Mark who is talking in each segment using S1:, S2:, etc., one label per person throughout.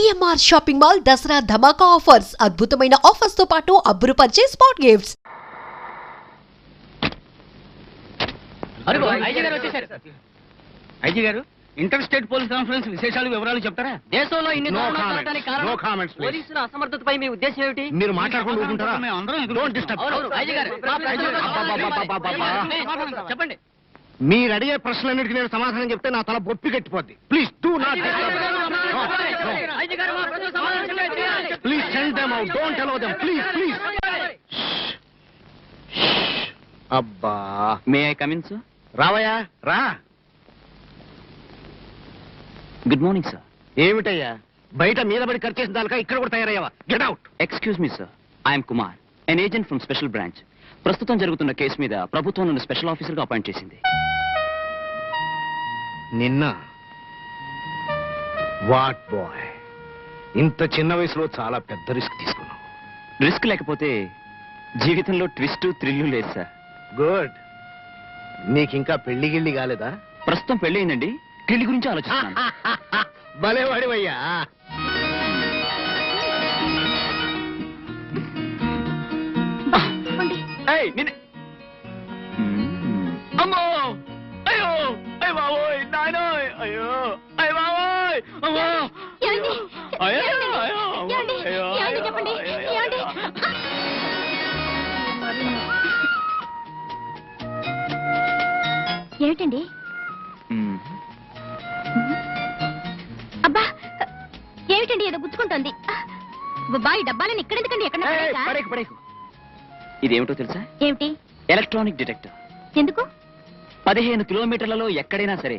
S1: CMR shopping mall Dasara ధమాకా offers అద్భుతమైన offers తో పాటు అబ్బురుపరిచే స్పాట్ గిఫ్ట్స్.
S2: ఐజీ గారు ఇంటర్ స్టేట్ పోలీస్ కాన్ఫరెన్స్ విశేషాలు వివరాలు చెప్తారా?
S3: దేశంలో ఇన్ని
S2: No
S3: దారుణాలు
S2: comments.
S3: జరగడానికి కారణం
S2: No comments, please.
S3: పోలీసుల అసమర్థతపై మీ ఉద్దేశం ఏమిటి?
S2: మీరు మాట్లాడుకుంటూ ఊరుకుంటారా? Don't disturb.
S3: అవును, ఐజీ గారు, మా ప్రశ్నలకు
S2: అబ్బబ్బబ్బబ్బబ్బబ్బ.
S3: చెప్పండి.
S2: మీరు అడిగే ప్రశ్నలన్నిటికీ నేను సమాధానం చెప్తే నా తల బొప్పి కట్టిపోద్ది. ప్లీజ్ డూ నాట్
S3: ఐజీ గారు, మా ప్రశ్నలకు సమాధానం చెప్పండి.
S2: Please send them out. Don't allow them. Please. అబ్బా,
S4: may I come in sir?
S2: రావయ్యా రా.
S4: Good morning sir.
S2: ఏమిటయ్యా బయట మీద పడి ఖర్చు చేసిన దానికా ఇక్కడ కూడా తయారయ్యావా? Get out.
S4: Excuse me sir, I'm Kumar, an agent from special branch. ప్రస్తుతం జరుగుతున్న కేసు మీద ప్రభుత్వం నన్ను స్పెషల్ ఆఫీసర్గా అపాయింట్ చేసింది.
S2: నిన్న వాట్ బాయ్, ఇంత చిన్న వయసులో చాలా పెద్ద రిస్క్ తీసుకున్నావు.
S4: రిస్క్ లేకపోతే జీవితంలో ట్విస్ట్ థ్రిల్లు లేదు సార్.
S2: గుడ్. నీకింకా పెళ్లి గిళ్ళి కాలేదా?
S4: ప్రస్తుతం పెళ్లి అయిందండి, పెళ్లి గురించి ఆలోచిస్తున్నాను.
S2: భలేవాడివయ్యా.
S4: ఏయ్, నిన్ను- అమ్మో, అయ్యో, అయ్య బాబోయ్, నాయనోయ్, అయ్యో, అయ్య బాబోయ్, అమ్మో, అయ్యో, అయ్యో, అయ్యో, అయ్యో,
S5: ఏమిటండి?
S4: మ్మ్.
S5: అబ్బా, ఏమిటండి ఏదో గుచ్చుకుంటోంది. బాయ్, డబ్బాలని ఇక్కడెందుకండి? ఎక్కడ
S4: ఏయ్, పడేకు, పడేకు. ఇదేమిటో తెలుసా?
S5: ఏమిటి?
S4: Electronic detector.
S5: ఎందుకు?
S4: 15 కిలోమీటర్లలో ఎక్కడైనా సరే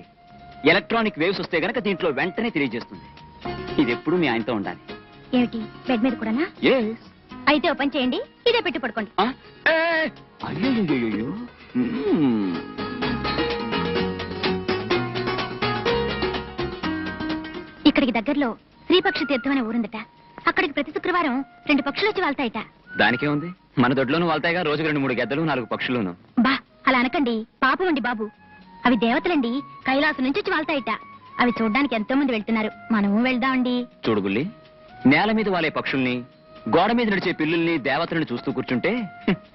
S4: ఎలక్ట్రానిక్ వేవ్స్ వస్తే గనక దీంట్లో వెంటనే తెలియజేస్తుంది. ఇది ఎప్పుడు మీ ఆయనతో ఉండాలి.
S5: ఏమిటి, బెడ్ మీద కూడానా?
S4: Yes.
S5: అయితే ఓ పని చేయండి, ఇదే పెట్టి పడుకోండి.
S4: ఆ? ఏయ్, అయ్యయ్యయ్యయ్యో. మ్మ్.
S5: ఇక్కడికి దగ్గరలో శ్రీపక్షి తీర్థం అనే ఊరుందట. అక్కడికి ప్రతి శుక్రవారం 2 పక్షులు వచ్చి వాళ్తాయట.
S4: దానికే ఉంది, మన దొడ్లోనూ వాళ్తాయిగా రోజుకు 2-3 గెద్దలు 4 పక్షులును.
S5: బా, అలా అనకండి, పాపం అండి బాబు. అవి దేవతలండి, కైలాసం నుంచి వచ్చి వాళ్తాయట. అవి చూడ్డానికి ఎంతో మంది వెళ్తున్నారు, మనము వెళ్దామండి.
S4: చూడు బుల్లి, నేల మీద వాలే పక్షుల్ని, గోడ మీద నడిచే పిల్లుల్ని, దేవతలను చూస్తూ కూర్చుంటే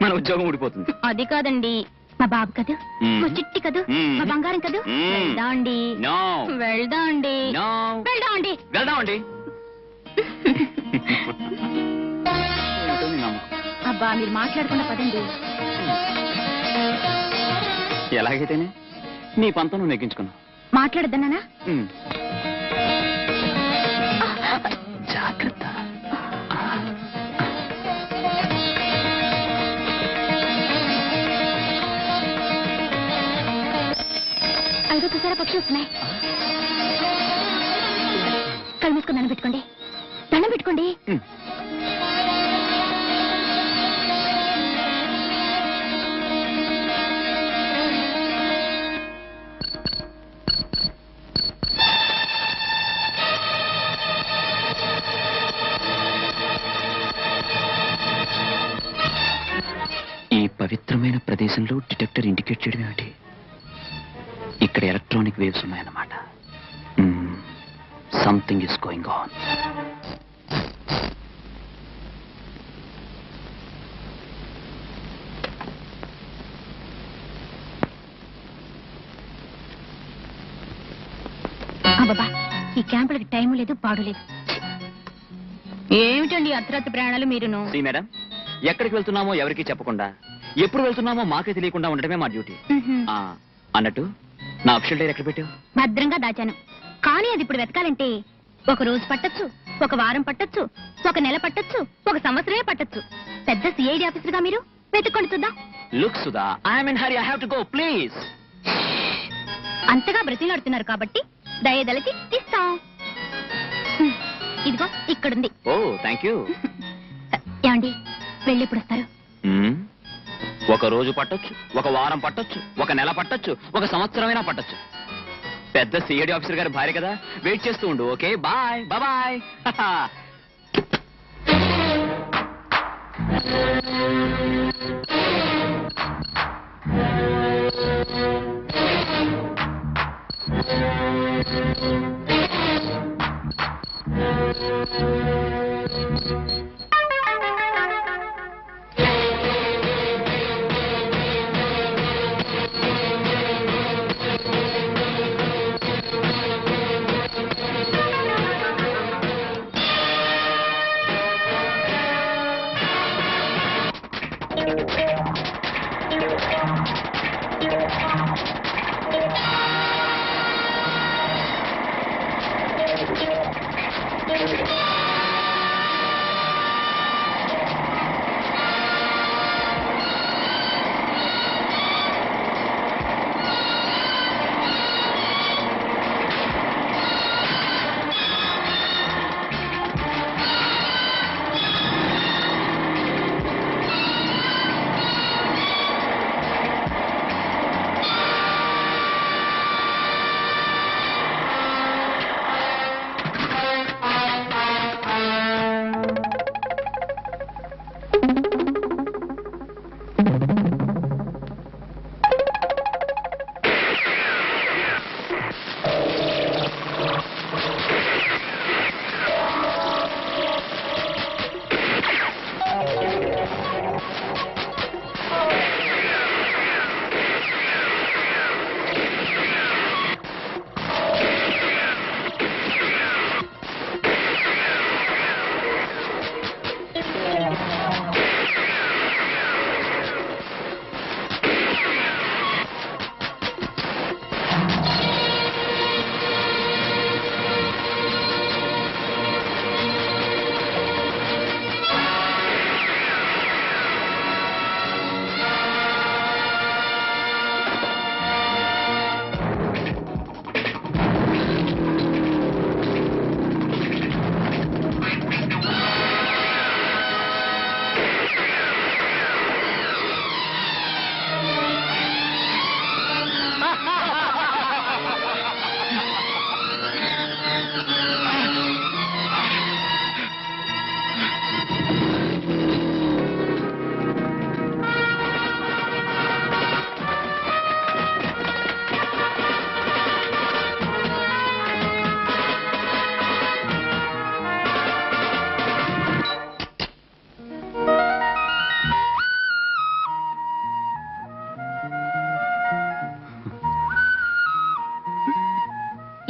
S4: మన ఉద్యోగం ఊడిపోతుంది.
S5: అది కాదండి, మా బాబు కదూ,
S4: మ్మ్.
S5: మా చిట్టి కదూ,
S4: మ్మ్.
S5: మా బంగారం కదూ.
S4: మ్మ్.
S5: వెళ్దామండి.
S4: No.
S5: వెళ్దామండి.
S4: No.
S5: వెళ్దామండి.
S4: వెళ్దామండి. ఏమిటో నీ నమ్మకం.
S5: అబ్బా, మీరు మాట్లాడకుండా పదండి.
S4: ఎలాగైతేనే నీ పంతం నువ్వు నెగ్గించుకున్నావు.
S5: మాట్లాడద్దన్నానా?
S4: మ్మ్. జాగ్రత్త.
S5: ఐదో చూసారా, పక్షులు వస్తున్నాయి. కళ్ళు మూసుకొని దండం పెట్టుకోండి, దండం పెట్టుకోండి.
S4: మ్మ్. ఈ పవిత్రమైన ప్రదేశంలో డిటెక్టర్ ఇండికేట్ చేయడం ఏమిటి? ఇక్కడ ఎలక్ట్రానిక్ వేవ్స్ ఉన్నాయన్నమాట. Something is going on.
S5: అబ్బా, ఈ క్యాంపులకి టైం లేదు, పాడు లేదు. ఏమిటండి అర్ధరాత్రి ప్రయాణాలు మీరును?
S4: సి మేడం, ఎక్కడికి వెళ్తున్నామో ఎవరికీ చెప్పకుండా, ఎప్పుడు వెళ్తున్నామో మాకే తెలియకుండా ఉండటమే మా డ్యూటీ.
S5: మ్హూ.
S4: అన్నట్టు నా అఫిషియల్ డైరీ ఎక్కడ పెట్టావు?
S5: భద్రంగా దాచాను, కానీ అది ఇప్పుడు వెతకాలంటే 1 రోజు పట్టొచ్చు, 1 వారం పట్టొచ్చు, 1 నెల పట్టొచ్చు, 1 సంవత్సరమే పట్టొచ్చు. పెద్ద సిఐడి ఆఫీసర్గా మీరు వెతుక్కోండి చూద్దాం.
S4: Look Sudha, I'm in hurry, I have to go, please.
S5: అంతగా బ్రతిలాడుతున్నారు కాబట్టి దయదలకి ఇస్తాం. ఇదిగో ఇక్కడుంది.
S4: ఓ, థ్యాంక్ యూ.
S5: ఏమండి, వెళ్ళి ఎప్పుడు వస్తారు?
S4: 1 రోజు పట్టొచ్చు, 1 వారం పట్టొచ్చు, 1 నెల పట్టొచ్చు, 1 సంవత్సరమైనా పట్టొచ్చు. పెద్ద సిఐడి ఆఫీసర్ గారి భార్య కదా, వెయిట్ చేస్తూ ఉండు. Okay, bye bye.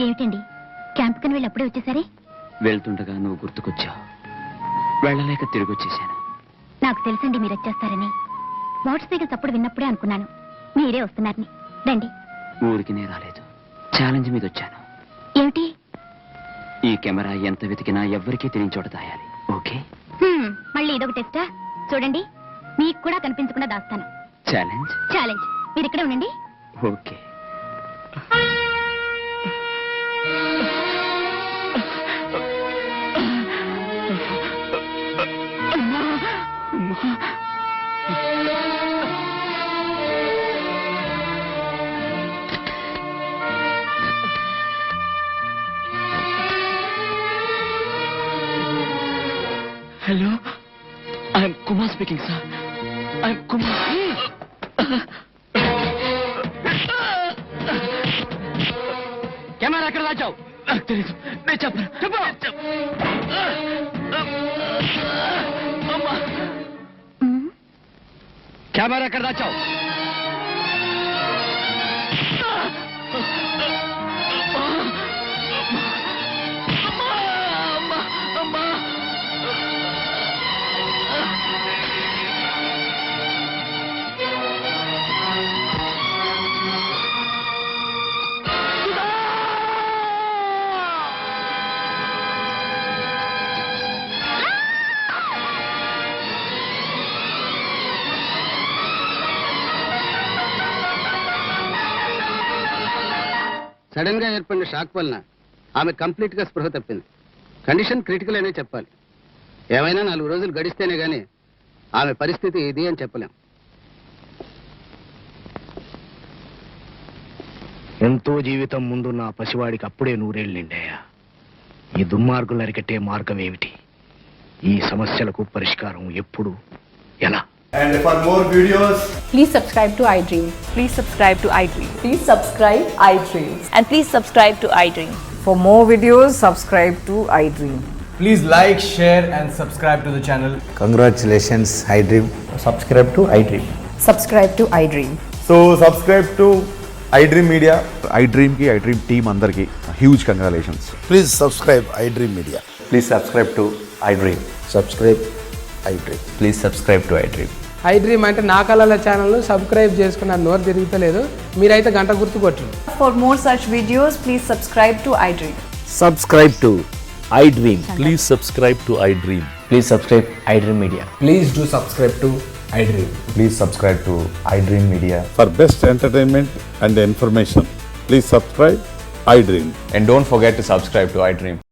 S5: ఏమిటండి క్యాంప్కి వెళ్ళి అప్పుడే వచ్చేసరి?
S4: వెళ్తుండగా నువ్వు గుర్తుకొచ్చావు. వెళ్ళలేక తిరిగి వచ్చేసాను.
S5: నాకు తెలుసండి మీరు వచ్చేస్తారని. మోటార్ సైకిల్ తప్పుడు విన్నప్పుడే అనుకున్నాను మీరే వస్తున్నారని. రండి.
S4: ఊరికి నేను రాలేదు, ఛాలెంజ్ మీద వచ్చాను.
S5: ఏమిటి?
S4: ఈ కెమెరా ఎంత వెతికినా ఎవ్వరికీ తెలియని చోట దాయాలి. ఓకే?
S5: మళ్ళీ ఇదొక టెస్టా? చూడండి, మీకు కూడా కనిపించకుండా దాస్తాను.
S4: ఛాలెంజ్?
S5: ఛాలెంజ్. మీరు ఇక్కడే ఉండండి.
S4: Okay. Hello, I am Kumar speaking, sir. I am Kumar. Camera ఎక్కడ దాచావు? నాకు తెలీదు. నేను చెప్పను. చెప్పు. అమ్మా, కెమెరా ఎక్కడ దాచావు?
S2: సడన్ గా ఏర్పడిన షాక్ వలన ఆమె కంప్లీట్ గా స్పృహ తప్పింది. కండిషన్ క్రిటికల్ అనే చెప్పాలి. ఏమైనా 4 రోజులు గడిస్తేనే గానీ ఆమె పరిస్థితి ఇది అని చెప్పలేం.
S6: ఎంతో జీవితం ముందున్న ఆ పసివాడికి అప్పుడే 100 ఏళ్ళు నిండాయా. ఈ దుర్మార్గులు అరికట్టే మార్గం ఏమిటి? ఈ సమస్యలకు పరిష్కారం ఎప్పుడు, ఎలా?
S7: And for more videos,
S8: please subscribe to iDream.
S9: Please subscribe to iDream.
S8: Please subscribe iDream.
S9: And please subscribe to iDream.
S8: For more videos, subscribe to iDream.
S7: Please like, share, and subscribe to the channel.
S9: Congratulations, iDream. Subscribe to iDream.
S8: Subscribe to iDream.
S7: So subscribe to iDream Media.
S10: iDream team అందరికి huge congratulations.
S9: Please subscribe iDream Media.
S10: Please subscribe to iDream.
S9: Subscribe iDream.
S10: Please subscribe to iDream.
S11: iDream అంటే నా కళల ఛానల్ను subscribe చేసుకున్న నోరు తిరుగుతలేదు. మీరైతే గంట గుర్తు కొట్టండి.
S8: For more such videos, please subscribe to iDream.
S6: Subscribe to iDream.
S10: Please subscribe to iDream.
S6: Please subscribe iDream Media.
S11: Please do subscribe to iDream.
S10: Please subscribe to iDream Media.
S12: For best entertainment and information, please subscribe iDream.
S10: And don't forget to subscribe to iDream.